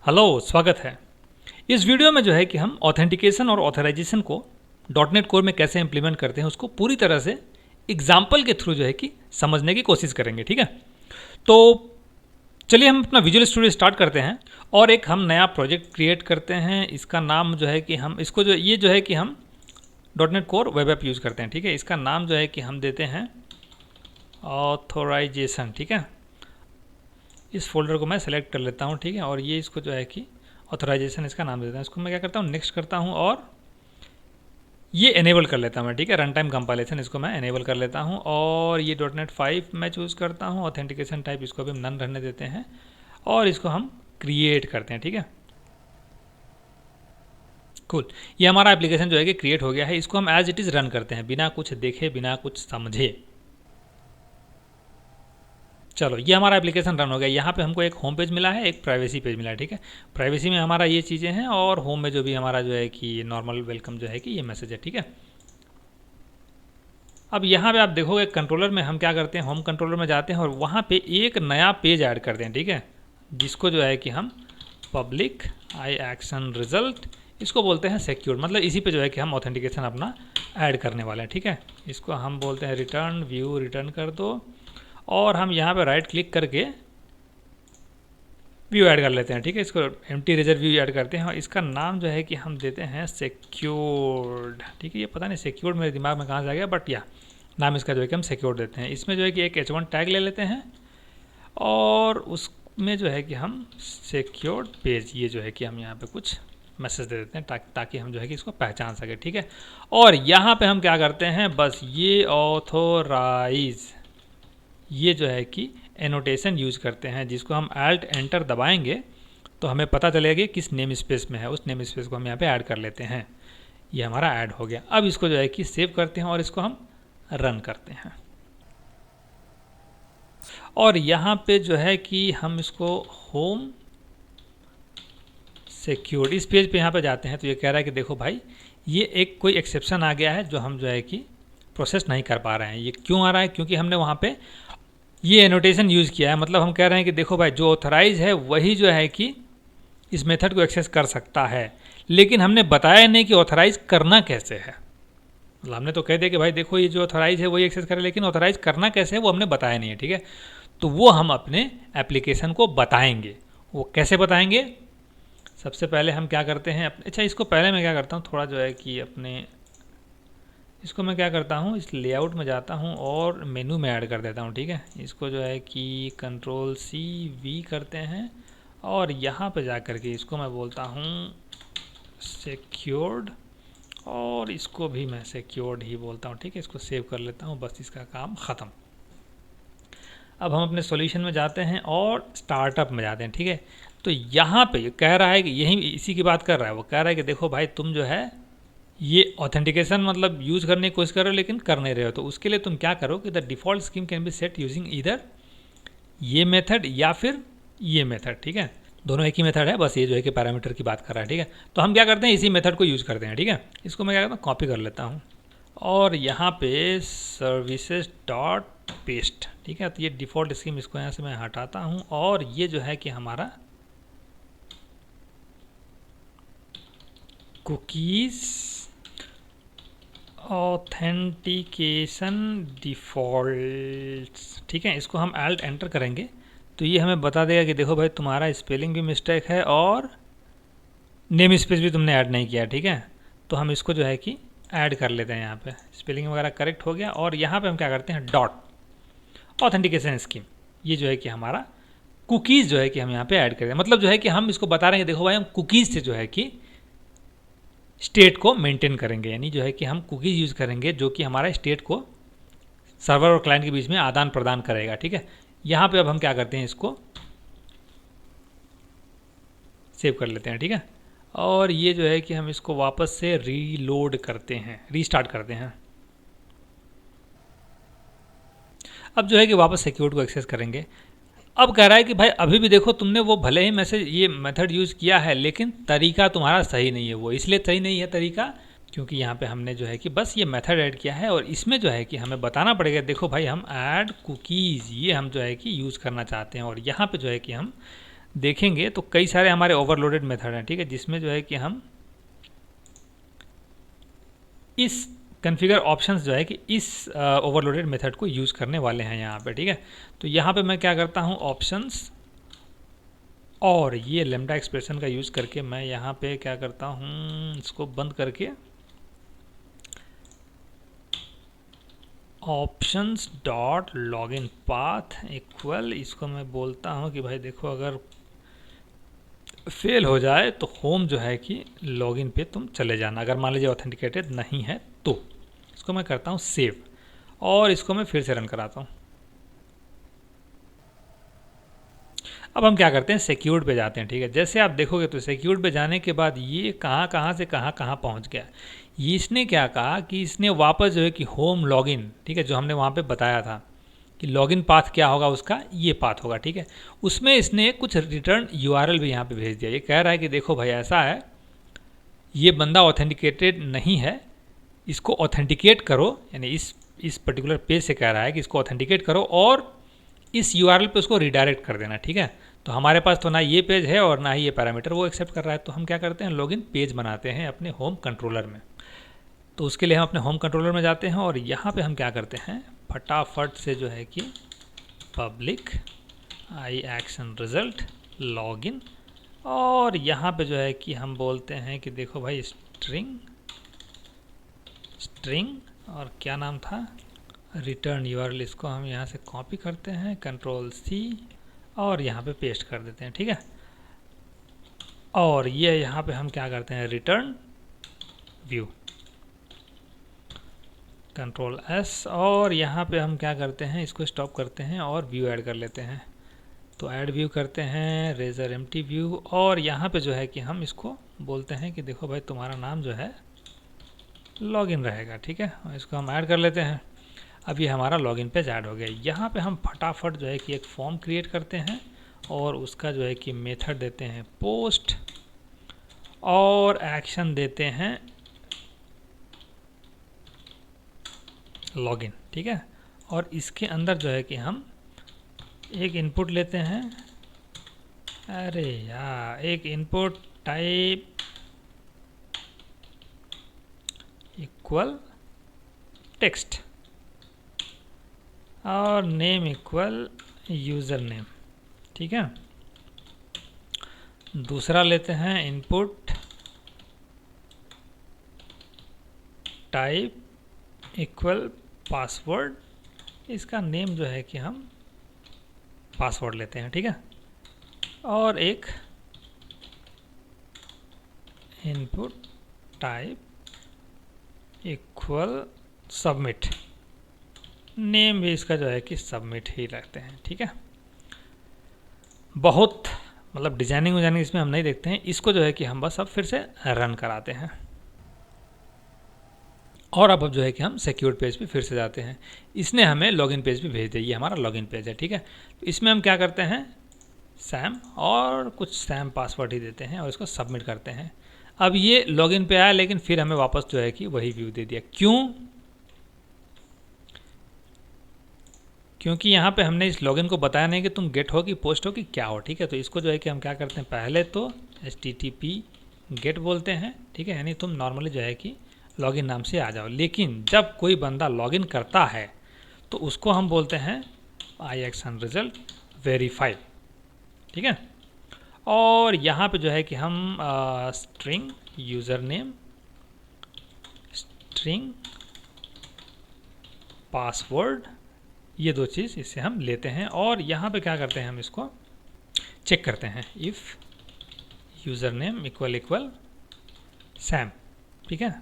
Hello, स्वागत है। इस वीडियो में जो है कि हम ऑथेंटिकेशन और ऑथराइजेशन को डॉटनेट कोर में कैसे इंप्लीमेंट करते हैं उसको पूरी तरह से एग्जाम्पल के थ्रू जो है कि समझने की कोशिश करेंगे। ठीक है, तो चलिए हम अपना विजुअल स्टूडियो स्टार्ट करते हैं और एक हम नया प्रोजेक्ट क्रिएट करते हैं। इसका नाम जो है कि हम इसको जो ये जो है कि हम dot net core web app use करते हैं। ठीक है, इसका नाम जो है कि हम देते हैं ऑथोराइजेशन। ठीक है, इस फोल्डर को मैं सेलेक्ट कर लेता हूँ। ठीक है, और ये इसको जो है कि ऑथराइजेशन इसका नाम देता हूँ। इसको मैं क्या करता हूँ, नेक्स्ट करता हूँ और ये एनेबल कर लेता हूँ मैं। ठीक है, रन टाइम कंपाइलेशन इसको मैं एनेबल कर लेता हूँ और ये डॉटनेट 5 मैं चूज़ करता हूँ। ऑथेंटिकेशन टाइप इसको भी हम नन रहने देते हैं और इसको हम क्रिएट करते हैं। ठीक है, कूल। ये हमारा एप्लीकेशन जो है कि क्रिएट हो गया है। इसको हम एज इट इज़ रन करते हैं बिना कुछ देखे, बिना कुछ समझे। चलो, ये हमारा एप्लीकेशन रन हो गया। यहाँ पे हमको एक होम पेज मिला है, एक प्राइवेसी पेज मिला है। ठीक है, प्राइवेसी में हमारा ये चीज़ें हैं और होम में जो भी हमारा जो है कि नॉर्मल वेलकम जो है कि ये मैसेज है। ठीक है, अब यहाँ पे आप देखोगे कंट्रोलर में हम क्या करते हैं, होम कंट्रोलर में जाते हैं और वहाँ पे एक नया पेज ऐड करते हैं। ठीक है, जिसको जो है कि हम पब्लिक आई एक्शन रिजल्ट इसको बोलते हैं सिक्योर। मतलब इसी पे जो है कि हम ऑथेंटिकेशन अपना ऐड करने वाले हैं। ठीक है, इसको हम बोलते हैं रिटर्न व्यू, रिटर्न कर दो और हम यहाँ पे राइट क्लिक करके व्यू ऐड कर लेते हैं। ठीक है, इसको एम्प्टी रेजर व्यू ऐड करते हैं और इसका नाम जो है कि हम देते हैं सिक्योर्ड। ठीक है, ये पता नहीं सिक्योर्ड मेरे दिमाग में कहाँ से आ गया, बट या नाम इसका जो है कि हम सिक्योर्ड देते हैं। इसमें जो है कि एक H1 टैग ले लेते हैं और उसमें जो है कि हम सिक्योर्ड पेज ये जो है कि हम यहाँ पे कुछ मैसेज दे देते हैं ताकि हम जो है कि इसको पहचान सके। ठीक है, और यहाँ पे हम क्या करते हैं, बस ये ऑथोराइज ये जो है कि एनोटेशन यूज़ करते हैं, जिसको हम Alt एंटर दबाएंगे तो हमें पता चलेगा कि किस नेम स्पेस में है। उस नेम स्पेस को हम यहाँ पे ऐड कर लेते हैं। ये हमारा ऐड हो गया। अब इसको जो है कि सेव करते हैं और इसको हम रन करते हैं और यहाँ पे जो है कि हम इसको होम सिक्योर इस पेज पे यहाँ पे जाते हैं तो ये कह रहा है कि देखो भाई, ये एक कोई एक्सेप्शन आ गया है जो हम जो है कि प्रोसेस नहीं कर पा रहे हैं। ये क्यों आ रहा है, क्योंकि हमने वहाँ पे ये एनोटेशन यूज़ किया है। मतलब हम कह रहे हैं कि देखो भाई, जो ऑथराइज है वही जो है कि इस मेथड को एक्सेस कर सकता है, लेकिन हमने बताया नहीं कि ऑथराइज करना कैसे है। मतलब हमने तो कह दिया कि भाई देखो, ये जो ऑथराइज है वही एक्सेस करे, लेकिन ऑथराइज करना कैसे है वो हमने बताया नहीं है। ठीक है, तो वो हम अपने एप्लीकेशन को बताएंगे। वो कैसे बताएंगे, सबसे पहले हम क्या करते हैं अच्छा, इसको पहले मैं क्या करता हूँ, थोड़ा जो है कि अपने इसको मैं क्या करता हूँ, इस लेआउट में जाता हूँ और मेनू में ऐड कर देता हूँ। ठीक है, इसको जो है कि Ctrl+C+V करते हैं और यहाँ पे जा कर के इसको मैं बोलता हूँ सिक्योर्ड और इसको भी मैं सिक्योर्ड ही बोलता हूँ। ठीक है, इसको सेव कर लेता हूँ, बस इसका काम ख़त्म। अब हम अपने सॉल्यूशन में जाते हैं और स्टार्टअप में जाते हैं। ठीक है, तो यहाँ पे कह रहा है कि यही इसी की बात कर रहा है। वो कह रहा है कि देखो भाई, तुम जो है ये ऑथेंटिकेशन मतलब यूज़ करने की कोशिश कर रहे हो लेकिन कर नहीं रहे हो, तो उसके लिए तुम क्या करो कि the default scheme can be set using either ये मेथड या फिर ये मेथड। ठीक है, दोनों एक ही मेथड है, बस ये जो है कि पैरामीटर की बात कर रहा है। ठीक है, तो हम क्या करते हैं, इसी मेथड को यूज़ करते हैं। ठीक है, इसको मैं क्या करता हूँ, कॉपी कर लेता हूँ और यहाँ पे सर्विसेज डॉट पेस्ट। ठीक है, तो ये डिफ़ॉल्ट स्कीम इसको यहाँ से मैं हटाता हूँ और ये जो है कि हमारा कुकीज़ ऑथेंटिकेशन डिफ़ॉल्ट्स। ठीक है, इसको हम Alt एंटर करेंगे तो ये हमें बता देगा कि देखो भाई, तुम्हारा स्पेलिंग भी मिस्टेक है और नेम स्पेस भी तुमने ऐड नहीं किया। ठीक है, तो हम इसको जो है कि ऐड कर लेते हैं। यहाँ पे स्पेलिंग वगैरह करेक्ट हो गया और यहाँ पे हम क्या करते हैं, डॉट ऑथेंटिकेशन स्कीम, ये जो है कि हमारा कुकीज़ जो है कि हम यहाँ पे ऐड करें। मतलब जो है कि हम इसको बता रहे हैं कि देखो भाई, हम कुकीज़ से जो है कि स्टेट को मेंटेन करेंगे, यानी जो है कि हम कुकीज़ यूज़ करेंगे जो कि हमारा स्टेट को सर्वर और क्लाइंट के बीच में आदान प्रदान करेगा। ठीक है, यहाँ पे अब हम क्या करते हैं, इसको सेव कर लेते हैं। ठीक है, और ये जो है कि हम इसको वापस से रीलोड करते हैं, रीस्टार्ट करते हैं। अब जो है कि वापस सिक्योर्ड को एक्सेस करेंगे। अब कह रहा है कि भाई, अभी भी देखो, तुमने वो भले ही मैसेज ये मेथड यूज़ किया है लेकिन तरीका तुम्हारा सही नहीं है। वो इसलिए सही नहीं है तरीका क्योंकि यहाँ पे हमने जो है कि बस ये मेथड ऐड किया है और इसमें जो है कि हमें बताना पड़ेगा, देखो भाई, हम ऐड कुकीज़ ये हम जो है कि यूज़ करना चाहते हैं और यहाँ पे जो है कि हम देखेंगे तो कई सारे हमारे ओवरलोडेड मेथड हैं, ठीक है, जिसमें जो है कि हम इस कॉन्फ़िगर ऑप्शंस जो है कि इस ओवरलोडेड मेथड को यूज़ करने वाले हैं यहाँ पे, ठीक है। तो यहाँ पे मैं क्या करता हूँ, ऑप्शंस और ये लेमडा एक्सप्रेशन का यूज़ करके मैं यहाँ पे क्या करता हूँ, इसको बंद करके options dot login path equal, इसको मैं बोलता हूँ कि भाई देखो अगर फेल हो जाए तो होम जो है कि लॉगिन पे तुम चले जाना, अगर मान लीजिए ऑथेंटिकेटेड नहीं है तो। इसको मैं करता हूँ सेव और इसको मैं फिर से रन कराता हूँ। अब हम क्या करते हैं, सिक्योर्ड पे जाते हैं, ठीक है। जैसे आप देखोगे तो सिक्योर्ड पे जाने के बाद ये कहाँ से कहाँ पहुँच गया। ये इसने क्या कहा कि इसने वापस जो है कि होम लॉगिन, ठीक है, जो हमने वहाँ पे बताया था कि लॉगिन पाथ क्या होगा उसका, ये पाथ होगा, ठीक है। उसमें इसने कुछ रिटर्न यूआरएल भी यहाँ पे भेज दिया। ये कह रहा है कि देखो भाई ऐसा है, ये बंदा ऑथेंटिकेटेड नहीं है, इसको ऑथेंटिकेट करो, यानी इस पर्टिकुलर पेज से कह रहा है कि इसको ऑथेंटिकेट करो और इस यूआरएल पे उसको रिडायरेक्ट कर देना, ठीक है। तो हमारे पास तो ना ये पेज है और ना ही ये पैरामीटर वो एक्सेप्ट कर रहा है, तो हम क्या करते हैं, लॉगिन पेज बनाते हैं अपने होम कंट्रोलर में। तो उसके लिए हम अपने होम कंट्रोलर में जाते हैं और यहाँ पे हम क्या करते हैं, फटाफट से जो है कि पब्लिक आई एक्शन रिजल्ट लॉगिन, और यहाँ पे जो है कि हम बोलते हैं कि देखो भाई स्ट्रिंग और क्या नाम था, रिटर्न यूआरएल। इसको हम यहाँ से कॉपी करते हैं, कंट्रोल सी, और यहाँ पे पेस्ट कर देते हैं, ठीक है। और ये यहाँ पे हम क्या करते हैं, रिटर्न व्यू, कंट्रोल एस, और यहाँ पे हम क्या करते हैं, इसको स्टॉप करते हैं और व्यू ऐड कर लेते हैं। तो ऐड व्यू करते हैं, रेजर एम्प्टी व्यू, और यहाँ पे जो है कि हम इसको बोलते हैं कि देखो भाई तुम्हारा नाम जो है लॉगिन रहेगा, ठीक है। और इसको हम ऐड कर लेते हैं। अब ये हमारा लॉगिन पेज ऐड हो गया। यहाँ पे हम फटाफट जो है कि एक फॉर्म क्रिएट करते हैं और उसका जो है कि मेथड देते हैं पोस्ट, और एक्शन देते हैं लॉगिन, ठीक है। और इसके अंदर जो है कि हम एक इनपुट लेते हैं, अरे यार, एक इनपुट टाइप इक्वल टेक्स्ट और नेम इक्वल यूज़र नेम, ठीक है। दूसरा लेते हैं इनपुट टाइप इक्वल पासवर्ड, इसका नेम जो है कि हम पासवर्ड लेते हैं, ठीक है। और एक input type equal submit, name भी इसका जो है कि सबमिट ही रखते हैं, ठीक है। बहुत मतलब डिजाइनिंग इसमें हम नहीं देखते हैं, इसको जो है कि हम बस अब फिर से रन कराते हैं। और अब जो है कि हम सिक्योर्ड पेज पे फिर से जाते हैं। इसने हमें लॉगिन पेज पे भेज दिया, ये हमारा लॉगिन पेज है, ठीक है। तो इसमें हम क्या करते हैं, सैम और कुछ सैम पासवर्ड ही देते हैं और इसको सबमिट करते हैं। अब ये लॉगिन पे आया, लेकिन फिर हमें वापस जो है कि वही व्यू दे दिया। क्यों? क्योंकि यहाँ पे हमने इस लॉगिन को बताया नहीं कि तुम गेट हो कि पोस्ट हो कि क्या हो, ठीक है। तो इसको जो है कि हम क्या करते हैं, पहले तो HTTP गेट बोलते हैं, ठीक है, यानी तुम नॉर्मली जो है कि लॉगिन नाम से आ जाओ। लेकिन जब कोई बंदा लॉगिन करता है तो उसको हम बोलते हैं आई एक्शन रिजल्ट वेरीफाई, ठीक है। और यहाँ पे जो है कि हम string user name, string password, ये दो चीज़ इससे हम लेते हैं। और यहाँ पे क्या करते हैं, हम इसको चेक करते हैं, if user name equal Sam, ठीक है,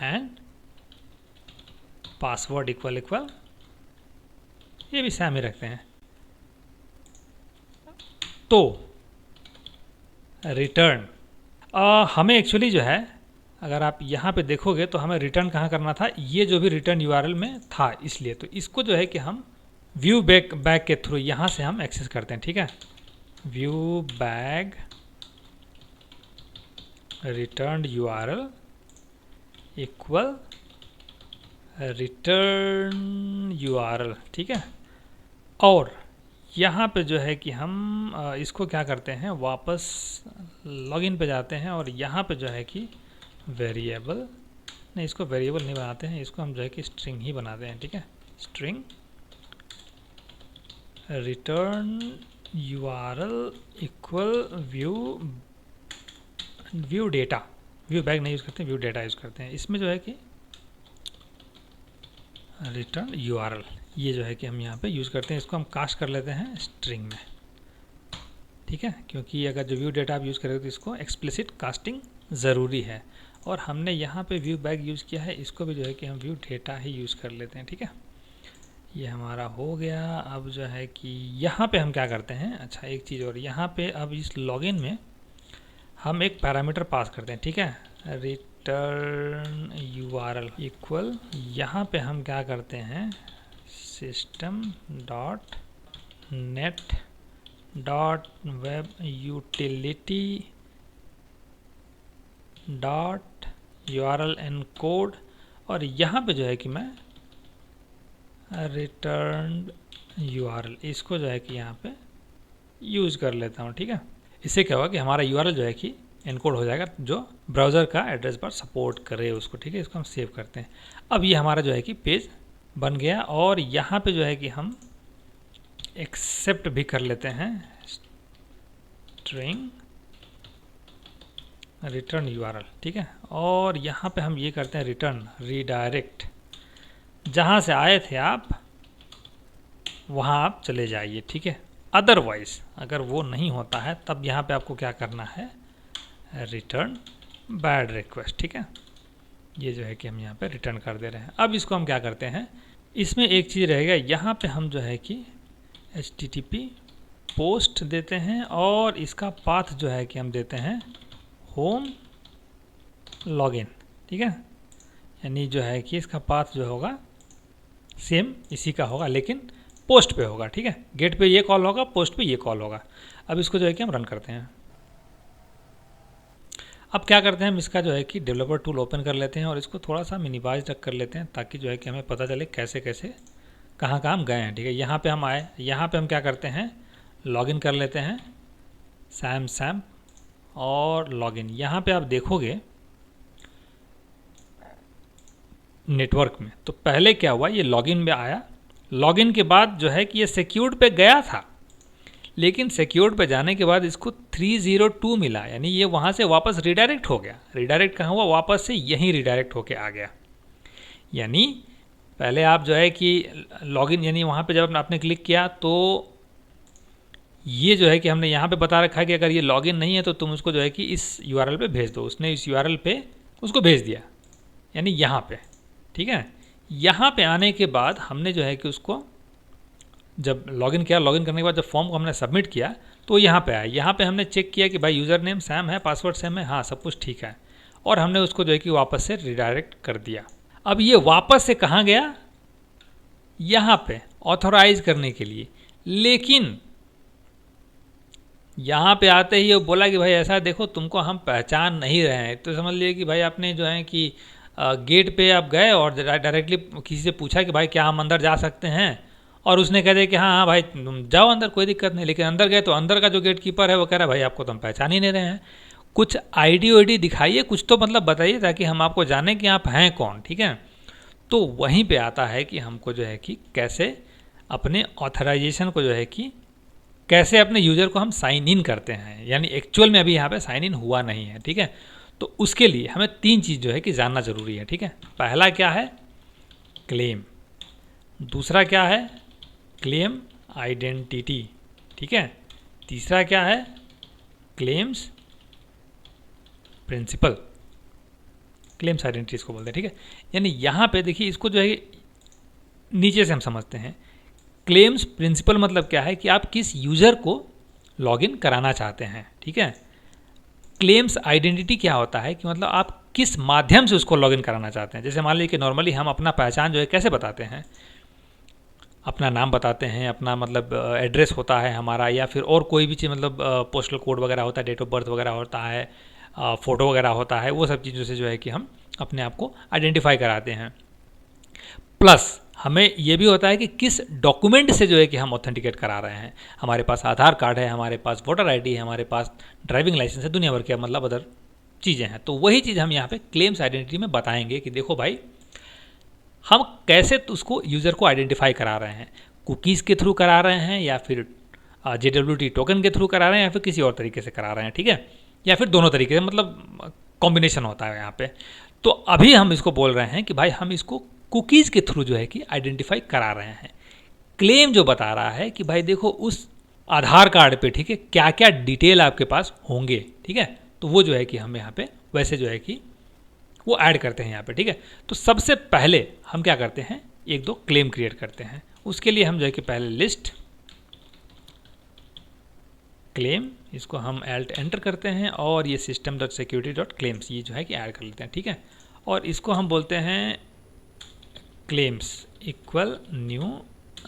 एंड पासवर्ड इक्वल ये भी सैम ही रखते हैं। तो रिटर्न हमें एक्चुअली जो है, अगर आप यहाँ पे देखोगे तो हमें रिटर्न कहाँ करना था, ये जो भी रिटर्न यूआरएल में था, इसलिए तो इसको जो है कि हम व्यू बैक के थ्रू यहाँ से हम एक्सेस करते हैं, ठीक है। View bag return URL equal return URL, ठीक है। और यहाँ पे जो है कि हम इसको क्या करते हैं, वापस लॉगिन पे जाते हैं और यहाँ पे जो है कि वेरिएबल, नहीं इसको वेरिएबल नहीं बनाते हैं, इसको हम जो है कि स्ट्रिंग ही बनाते हैं, ठीक है। String return URL equal view data, view bag नहीं यूज़ करते हैं, व्यू डेटा यूज़ करते हैं। इसमें जो है कि रिटर्न URL, ये जो है कि हम यहाँ पे यूज़ करते हैं, इसको हम कास्ट कर लेते हैं स्ट्रिंग में, ठीक है। क्योंकि अगर जो व्यू डेटा आप यूज़ करेंगे तो इसको एक्सप्लिसिट कास्टिंग ज़रूरी है। और हमने यहाँ पे व्यू बैग यूज़ किया है, इसको भी जो है कि हम व्यू डेटा ही यूज़ कर लेते हैं, ठीक है। ये हमारा हो गया। अब जो है कि यहाँ पे हम क्या करते हैं, अच्छा एक चीज़ और, यहाँ पे अब इस लॉगिन में हम एक पैरामीटर पास करते हैं, ठीक है। रिटर्न URL इक्वल, यहाँ पे हम क्या करते हैं, system dot net dot web utility dot URL encode, और यहाँ पे जो है कि मैं रिटर्न URL इसको जो है कि यहाँ पे यूज़ कर लेता हूँ, ठीक है। इससे क्या होगा कि हमारा URL जो है कि एनकोड हो जाएगा, जो ब्राउज़र का एड्रेस बार सपोर्ट करे उसको, ठीक है। इसको हम सेव करते हैं। अब ये हमारा जो है कि पेज बन गया, और यहाँ पे जो है कि हम एक्सेप्ट भी कर लेते हैं स्ट्रिंग रिटर्न URL, ठीक है। और यहाँ पे हम ये करते हैं रिटर्न रीडायरेक्ट, जहाँ से आए थे आप वहाँ आप चले जाइए, ठीक है। अदरवाइज अगर वो नहीं होता है तब यहाँ पे आपको क्या करना है, रिटर्न बैड रिक्वेस्ट, ठीक है। ये जो है कि हम यहाँ पे रिटर्न कर दे रहे हैं। अब इसको हम क्या करते हैं, इसमें एक चीज़ रहेगा, यहाँ पे हम जो है कि HTTP पोस्ट देते हैं, और इसका पाथ जो है कि हम देते हैं होम लॉगिन, ठीक है। यानी जो है कि इसका पाथ जो होगा सेम इसी का होगा, लेकिन पोस्ट पे होगा, ठीक है। गेट पे ये कॉल होगा, पोस्ट पे ये कॉल होगा। अब इसको जो है कि हम रन करते हैं। अब क्या करते हैं, हम इसका जो है कि डेवलपर टूल ओपन कर लेते हैं और इसको थोड़ा सा मिनिमाइज तक कर लेते हैं, ताकि जो है कि हमें पता चले कैसे कैसे कहाँ कहाँ हम गए हैं, ठीक है। यहाँ पे हम आए, यहाँ पे हम क्या करते हैं, लॉगिन कर लेते हैं सैम और लॉगिन। यहाँ पे आप देखोगे नेटवर्क में, तो पहले क्या हुआ, ये लॉगिन में आया, लॉगिन के बाद जो है कि ये सिक्योर्ड पे गया था, लेकिन सिक्योर्ड पे जाने के बाद इसको 302 मिला, यानी ये वहाँ से वापस रिडायरेक्ट हो गया। रिडायरेक्ट कहाँ हुआ, वापस से यहीं रिडायरेक्ट होके आ गया। यानी पहले आप जो है कि लॉगिन, यानी वहाँ पे जब आपने क्लिक किया तो ये जो है कि हमने यहाँ पे बता रखा है कि अगर ये लॉगिन नहीं है तो तुम उसको जो है कि इस URL पे भेज दो। उसने इस URL पे उसको भेज दिया, यानी यहाँ पे, ठीक है। यहाँ पे आने के बाद हमने जो है कि उसको जब लॉगिन किया, लॉगिन करने के बाद जब फॉर्म को हमने सबमिट किया तो यहाँ पे आया। यहाँ पे हमने चेक किया कि भाई यूज़र नेम सैम है, पासवर्ड सैम है, हाँ सब कुछ ठीक है, और हमने उसको जो है कि वापस से रिडायरेक्ट कर दिया। अब ये वापस से कहाँ गया, यहाँ पे ऑथोराइज करने के लिए, लेकिन यहाँ पे आते ही वो बोला कि भाई ऐसा देखो तुमको हम पहचान नहीं रहे हैं। तो समझ लिए कि भाई आपने जो है कि गेट पे आप गए और डायरेक्टली किसी से पूछा कि भाई क्या हम अंदर जा सकते हैं, और उसने कह दिया कि हाँ हाँ भाई तुम जाओ अंदर, कोई दिक्कत नहीं। लेकिन अंदर गए तो अंदर का जो गेट कीपर है वो कह रहा है भाई आपको तो हम पहचान ही नहीं रहे हैं, कुछ ID दिखाइए, कुछ तो मतलब बताइए ताकि हम आपको जाने कि आप हैं कौन, ठीक है। तो वहीं पे आता है कि हमको जो है कि कैसे अपने ऑथराइजेशन को जो है कि कैसे अपने यूज़र को हम साइन इन करते हैं, यानी एक्चुअल में अभी यहाँ पे साइन इन हुआ नहीं है, ठीक है। तो उसके लिए हमें 3 चीज़ जो है कि जानना ज़रूरी है, ठीक है। पहला क्या है, क्लेम। दूसरा क्या है, क्लेम आइडेंटिटी, ठीक है। तीसरा क्या है, क्लेम्स प्रिंसिपल, क्लेम्स आइडेंटिटी इसको बोलते हैं, ठीक है। यानी यहाँ पे देखिए, इसको जो है नीचे से हम समझते हैं। क्लेम्स प्रिंसिपल मतलब क्या है कि आप किस यूज़र को लॉगिन कराना चाहते हैं, ठीक है। क्लेम्स आइडेंटिटी क्या होता है कि मतलब आप किस माध्यम से उसको लॉगिन कराना चाहते हैं। जैसे मान लीजिए कि नॉर्मली हम अपना पहचान जो है कैसे बताते हैं, अपना नाम बताते हैं, अपना मतलब एड्रेस होता है हमारा, या फिर और कोई भी चीज़ मतलब पोस्टल कोड वगैरह होता है, डेट ऑफ बर्थ वगैरह होता है, फ़ोटो वगैरह होता है, वो सब चीज़ों से जो है कि हम अपने आप को आइडेंटिफाई कराते हैं। प्लस हमें ये भी होता है कि किस डॉक्यूमेंट से जो है कि हम ऑथेंटिकेट करा रहे हैं। हमारे पास आधार कार्ड है, हमारे पास वोटर आईडी है, हमारे पास ड्राइविंग लाइसेंस है, दुनिया भर के मतलब अदर चीज़ें हैं। तो वही चीज़ हम यहाँ पे क्लेम्स आइडेंटिटी में बताएंगे कि देखो भाई हम कैसे उसको यूज़र को आइडेंटिफाई करा रहे हैं, कुकीज़ के थ्रू करा रहे हैं या फिर JWT टोकन के थ्रू करा रहे हैं या फिर किसी और तरीके से करा रहे हैं, ठीक है, या फिर दोनों तरीके से, मतलब कॉम्बिनेशन होता है यहाँ पे। तो अभी हम इसको बोल रहे हैं कि भाई हम इसको कुकीज़ के थ्रू जो है कि आइडेंटिफाई करा रहे हैं। क्लेम जो बता रहा है कि भाई देखो उस आधार कार्ड पे, ठीक है, क्या क्या डिटेल आपके पास होंगे, ठीक है, तो वो जो है कि हम यहाँ पे वैसे जो है कि वो ऐड करते हैं यहाँ पे, ठीक है। तो सबसे पहले हम क्या करते हैं, एक दो क्लेम क्रिएट करते हैं। उसके लिए हम जो है कि पहले लिस्ट क्लेम, इसको हम एल्ट एंटर करते हैं और ये system.security.claims ये जो है कि ऐड कर लेते हैं, ठीक है। और इसको हम बोलते हैं claims equal new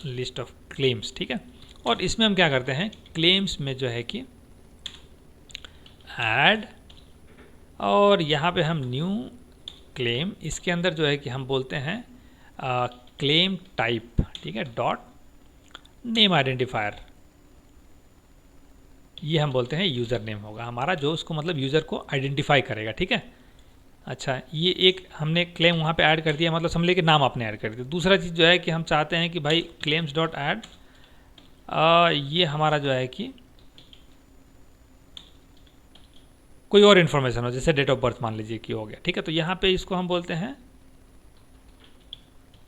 list of claims, ठीक है। और इसमें हम क्या करते हैं, क्लेम्स में जो है कि ऐड, और यहाँ पे हम न्यू क्लेम, इसके अंदर जो है कि हम बोलते हैं क्लेम टाइप, ठीक है, डॉट नेम आइडेंटिफायर, ये हम बोलते हैं यूज़र नेम होगा हमारा, जो उसको मतलब यूज़र को आइडेंटिफाई करेगा, ठीक है। अच्छा, ये एक हमने क्लेम वहाँ पे ऐड कर दिया, मतलब समझ लें कि नाम आपने ऐड कर दिया। दूसरा चीज़ जो है कि हम चाहते हैं कि भाई क्लेम्स डॉट ऐड, ये हमारा जो है कि कोई और इन्फॉर्मेशन हो, जैसे डेट ऑफ बर्थ मान लीजिए कि हो गया, ठीक है। तो यहाँ पे इसको हम बोलते हैं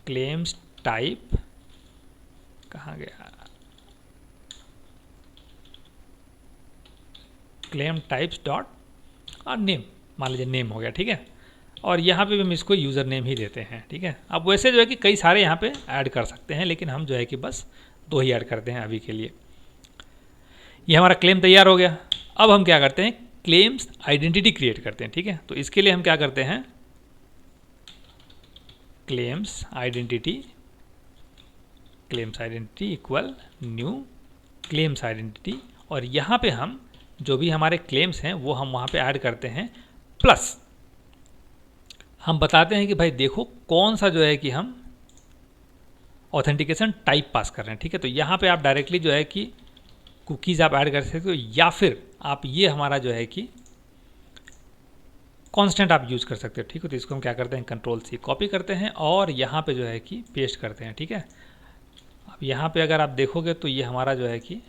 क्लेम्स टाइप, कहाँ गया, क्लेम टाइप्स डॉट और नेम, मान लीजिए नेम हो गया, ठीक है। और यहाँ पे भी हम इसको यूज़र नेम ही देते हैं, ठीक है। अब वैसे जो है कि कई सारे यहाँ पे ऐड कर सकते हैं, लेकिन हम जो है कि बस 2 ही ऐड करते हैं अभी के लिए। ये हमारा क्लेम तैयार हो गया। अब हम क्या करते हैं, क्लेम्स आइडेंटिटी क्रिएट करते हैं, ठीक है। तो इसके लिए हम क्या करते हैं, claims identity equal new claims identity, और यहाँ पे हम जो भी हमारे क्लेम्स हैं वो हम वहाँ पे ऐड करते हैं, प्लस हम बताते हैं कि भाई देखो कौन सा जो है कि हम ऑथेंटिकेशन टाइप पास कर रहे हैं, ठीक है। तो यहाँ पे आप डायरेक्टली जो है कि कुकीज़ आप ऐड कर सकते हो, या फिर आप ये हमारा जो है कि कांस्टेंट आप यूज़ कर सकते हो, ठीक है। तो इसको हम क्या करते हैं, Ctrl+C कॉपी करते हैं और यहाँ पे जो है कि पेस्ट करते हैं, ठीक है। अब यहाँ पे अगर आप देखोगे तो ये हमारा जो है कि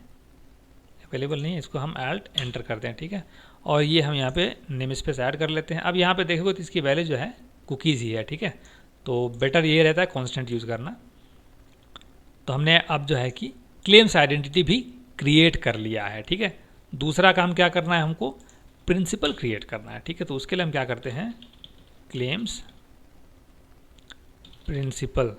अवेलेबल नहीं है, इसको हम एल्ट एंटर करते हैं, ठीक है। और ये हम यहाँ पे नेम स्पेस ऐड कर लेते हैं। अब यहाँ पे देखोगे तो इसकी वैल्यू जो है कुकीज़ ही है, ठीक है। तो बेटर ये रहता है कांस्टेंट यूज़ करना। तो हमने अब जो है कि क्लेम्स आइडेंटिटी भी क्रिएट कर लिया है, ठीक है। दूसरा काम क्या करना है, हमको प्रिंसिपल क्रिएट करना है, ठीक है। तो उसके लिए हम क्या करते हैं, claims principle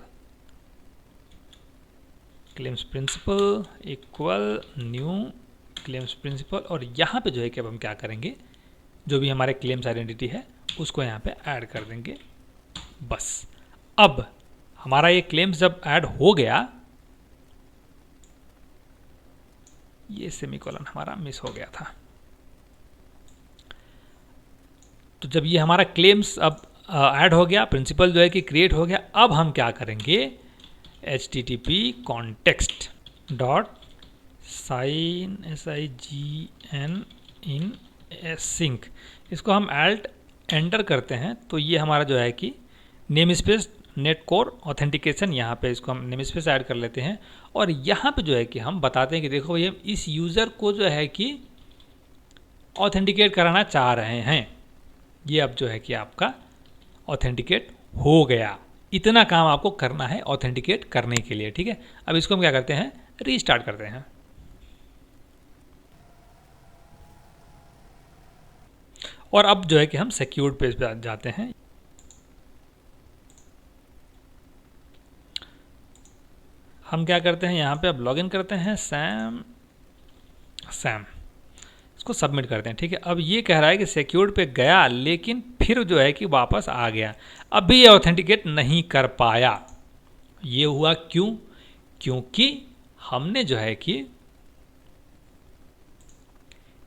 equal new claims principle, और यहाँ पे जो है कि अब हम क्या करेंगे, जो भी हमारे क्लेम्स आइडेंटिटी है उसको यहाँ पे ऐड कर देंगे, बस। अब हमारा ये क्लेम्स जब ऐड हो गया, ये सेमीकोलन हमारा मिस हो गया था। तो जब ये हमारा क्लेम्स अब ऐड हो गया, प्रिंसिपल जो है कि क्रिएट हो गया, अब हम क्या करेंगे, http context dot sign in sync, इसको हम एल्ट एंटर करते हैं। तो ये हमारा जो है कि name space net core authentication, यहाँ पे इसको हम नेम स्पेस ऐड कर लेते हैं। और यहाँ पे जो है कि हम बताते हैं कि देखो ये इस यूज़र को जो है कि ऑथेंटिकेट कराना चाह रहे हैं, ये अब जो है कि आपका ऑथेंटिकेट हो गया। इतना काम आपको करना है ऑथेंटिकेट करने के लिए, ठीक है। अब इसको हम क्या करते हैं, रीस्टार्ट करते हैं। और अब जो है कि हम सिक्योर्ड पेज पे जाते हैं। हम क्या करते हैं, यहाँ पे अब लॉगिन करते हैं, सैम इसको सबमिट करते हैं, ठीक है। अब ये कह रहा है कि सिक्योर्ड पे गया, लेकिन फिर जो है कि वापस आ गया, अभी ये ऑथेंटिकेट नहीं कर पाया। ये हुआ क्यों, क्योंकि हमने जो है कि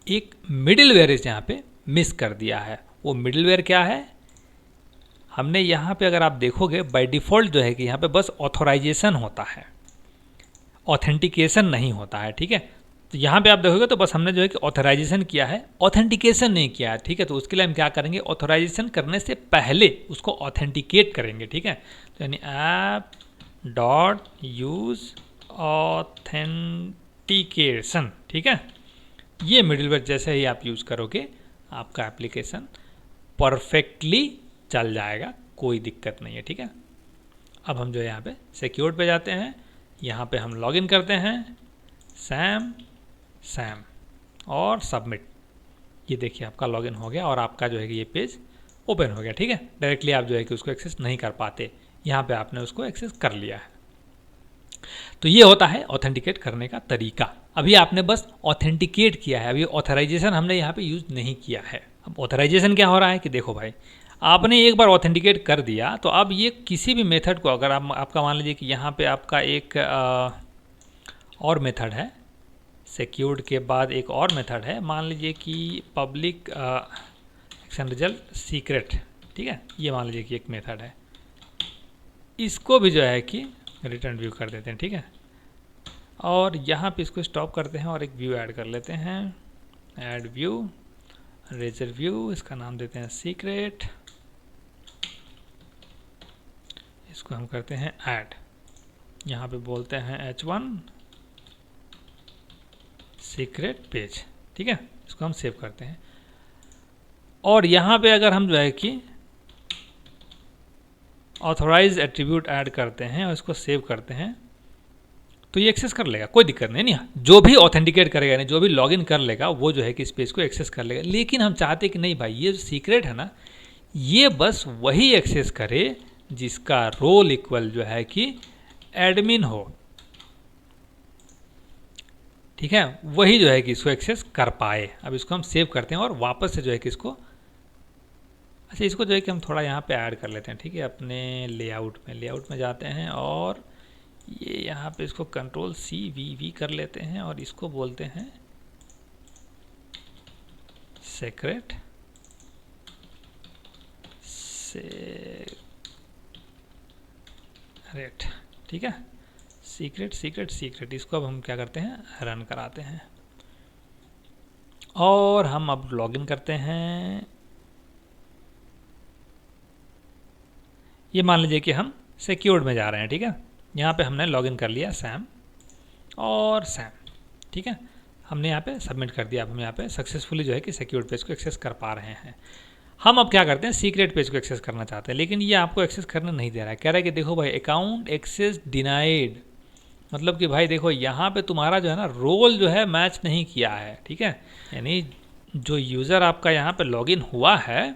एक मिडिलवेयर यहाँ पे मिस कर दिया है। वो मिडिलवेयर क्या है, हमने यहाँ पे अगर आप देखोगे बाय डिफ़ॉल्ट जो है कि यहाँ पे बस ऑथोराइजेशन होता है, ऑथेंटिकेशन नहीं होता है, ठीक है। तो यहाँ पे आप देखोगे तो बस हमने जो है कि ऑथराइजेशन किया है, ऑथेंटिकेशन नहीं किया है, ठीक है। तो उसके लिए हम क्या करेंगे, ऑथराइजेशन करने से पहले उसको ऑथेंटिकेट करेंगे, ठीक है। तो यानी ऐप डॉट यूज ऑथेंटिकेशन, ठीक है। ये मिडिलवेयर जैसे ही आप यूज़ करोगे आपका एप्लीकेशन परफेक्टली चल जाएगा, कोई दिक्कत नहीं है, ठीक है। अब हम जो है यहाँ पे सिक्योर्ड पे जाते हैं, यहाँ पे हम लॉगिन करते हैं, सैम और सबमिट। ये देखिए आपका लॉगिन हो गया और आपका जो है कि ये पेज ओपन हो गया, ठीक है। डायरेक्टली आप जो है कि उसको एक्सेस नहीं कर पाते, यहाँ पे आपने उसको एक्सेस कर लिया है। तो ये होता है ऑथेंटिकेट करने का तरीका। अभी आपने बस ऑथेंटिकेट किया है, अभी ऑथराइजेशन हमने यहाँ पे यूज़ नहीं किया है। अब ऑथराइजेशन क्या हो रहा है कि देखो भाई, आपने एक बार ऑथेंटिकेट कर दिया तो अब ये किसी भी मेथड को, अगर आपका मान लीजिए कि यहाँ पे आपका एक और मेथड है, सिक्योर्ड के बाद एक और मेथड है, मान लीजिए कि पब्लिक एक्शन रिजल्ट सीक्रेट, ठीक है। ये मान लीजिए कि एक मेथड है, इसको भी जो है कि रिटर्न व्यू कर देते हैं, ठीक है। और यहाँ पे इसको स्टॉप करते हैं और एक व्यू ऐड कर लेते हैं, ऐड व्यू रेजर व्यू, इसका नाम देते हैं सीक्रेट, इसको हम करते हैं ऐड, यहाँ पे बोलते हैं h1 सीक्रेट पेज, ठीक है। इसको हम सेव करते हैं और यहाँ पे अगर हम जो है कि ऑथोराइज एट्रीब्यूट ऐड करते हैं और इसको सेव करते हैं तो ये एक्सेस कर लेगा, कोई दिक्कत नहीं। जो भी ऑथेंटिकेट करेगा, यानी जो भी लॉगिन कर लेगा वो जो है कि इस पेज को एक्सेस कर लेगा। लेकिन हम चाहते कि नहीं भाई, ये सीक्रेट है ना, ये बस वही एक्सेस करे जिसका रोल इक्वल जो है कि एडमिन हो, ठीक है। वही जो है कि इसको एक्सेस कर पाए। अब इसको हम सेव करते हैं और वापस से जो है कि इसको, अच्छा इसको जो है कि हम थोड़ा यहाँ पे ऐड कर लेते हैं, ठीक है। अपने लेआउट में जाते हैं और ये यहाँ पे इसको Ctrl+C+V कर लेते हैं और इसको बोलते हैं सीक्रेट, ठीक है। सीक्रेट इसको अब हम क्या करते हैं, रन कराते हैं और हम अब लॉगिन करते हैं। ये मान लीजिए कि हम सिक्योर्ड में जा रहे हैं, ठीक है। यहाँ पे हमने लॉगिन कर लिया सैम, ठीक है। हमने यहाँ पे सबमिट कर दिया। अब हम यहाँ पे सक्सेसफुली जो है कि सिक्योर्ड पेज को एक्सेस कर पा रहे हैं। हम अब क्या करते हैं, सीक्रेट पेज को एक्सेस करना चाहते हैं, लेकिन ये आपको एक्सेस करने नहीं दे रहा है। कह रहा है कि देखो भाई अकाउंट एक्सेस डिनाइड, मतलब कि भाई देखो यहाँ पे तुम्हारा जो है ना रोल जो है मैच नहीं किया है, ठीक है। यानी जो यूज़र आपका यहाँ पे लॉगिन हुआ है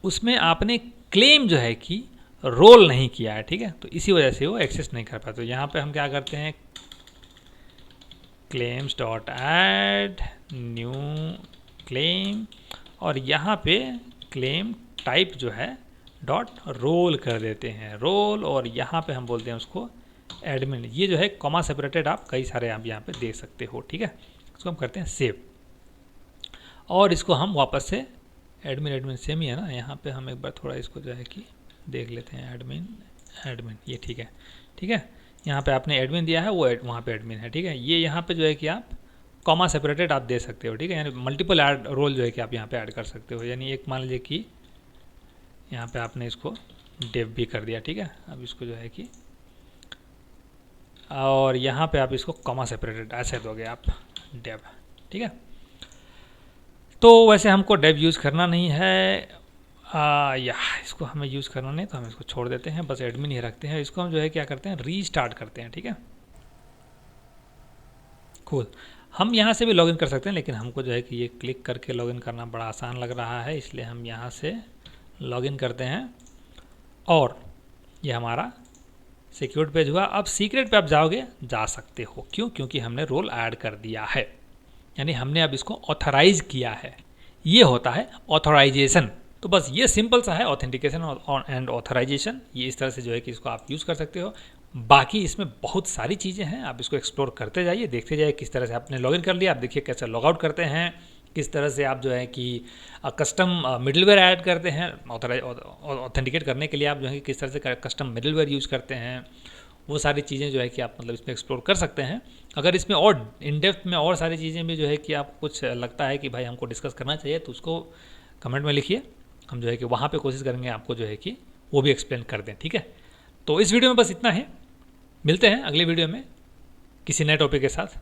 उसमें आपने क्लेम जो है कि रोल नहीं किया है, ठीक है। तो इसी वजह से वो एक्सेस नहीं कर पाता। तो यहाँ पे हम क्या करते हैं, claims dot add new claim और यहाँ पे क्लेम टाइप जो है डॉट रोल कर देते हैं, रोल, और यहाँ पे हम बोलते हैं उसको एडमिन। ये जो है कॉमा सेपरेटेड आप कई सारे आप यहाँ पे देख सकते हो, ठीक है। इसको हम करते हैं सेव और इसको हम वापस से एडमिन सेम ही है ना, यहाँ पे हम एक बार थोड़ा इसको जो है कि देख लेते हैं, एडमिन ये ठीक है, ठीक है। यहाँ पे आपने एडमिन दिया है, वो वहाँ पे एडमिन है, ठीक है। ये यहाँ पे जो है कि आप कॉमा सेपरेटेड आप दे सकते हो, ठीक है। यानी मल्टीपल ऐड रोल जो है कि आप यहाँ पे ऐड कर सकते हो। यानी एक मान लीजिए कि यहाँ पे आपने इसको डेव भी कर दिया, ठीक है। अब इसको जो है कि और यहाँ पे आप इसको कॉमा सेपरेटेड ऐसे दोगे आप डेव, ठीक है। तो वैसे हमको डेव यूज़ करना नहीं है, या इसको हमें यूज़ करना नहीं, तो हम इसको छोड़ देते हैं, बस एडमिन ही रखते हैं। इसको हम जो है क्या करते हैं, रीस्टार्ट करते हैं, ठीक है। कूल। हम यहाँ से भी लॉगिन कर सकते हैं, लेकिन हमको जो है कि ये क्लिक करके लॉगिन करना बड़ा आसान लग रहा है, इसलिए हम यहाँ से लॉगिन करते हैं और ये हमारा सिक्योर्ड पेज हुआ। अब सीक्रेट पे आप जाओगे, जा सकते हो, क्यों? क्योंकि हमने रोल ऐड कर दिया है, यानी हमने अब इसको ऑथराइज किया है। ये होता है ऑथराइजेशन। तो बस ये सिंपल सा है, ऑथेंटिकेशन एंड ऑथराइजेशन। ये इस तरह से जो है कि इसको आप यूज़ कर सकते हो। बाकी इसमें बहुत सारी चीज़ें हैं, आप इसको एक्सप्लोर करते जाइए, देखते जाइए किस तरह से आपने लॉगिन कर लिया। आप देखिए कैसे लॉग आउट करते हैं, किस तरह से आप जो है कि कस्टम मिडलवेयर ऐड करते हैं ऑथेंटिकेट करने के लिए, आप जो है कि किस तरह से कस्टम मिडलवेयर यूज़ करते हैं, वो सारी चीज़ें जो है कि आप मतलब इसमें एक्सप्लोर कर सकते हैं। अगर इसमें और इन डेप्थ में और सारी चीज़ें भी जो है कि आपको कुछ लगता है कि भाई हमको डिस्कस करना चाहिए, तो उसको कमेंट में लिखिए, हम जो है कि वहाँ पे कोशिश करेंगे आपको जो है कि वो भी एक्सप्लेन कर दें। ठीक है, तो इस वीडियो में बस इतना ही, मिलते हैं अगले वीडियो में किसी नए टॉपिक के साथ।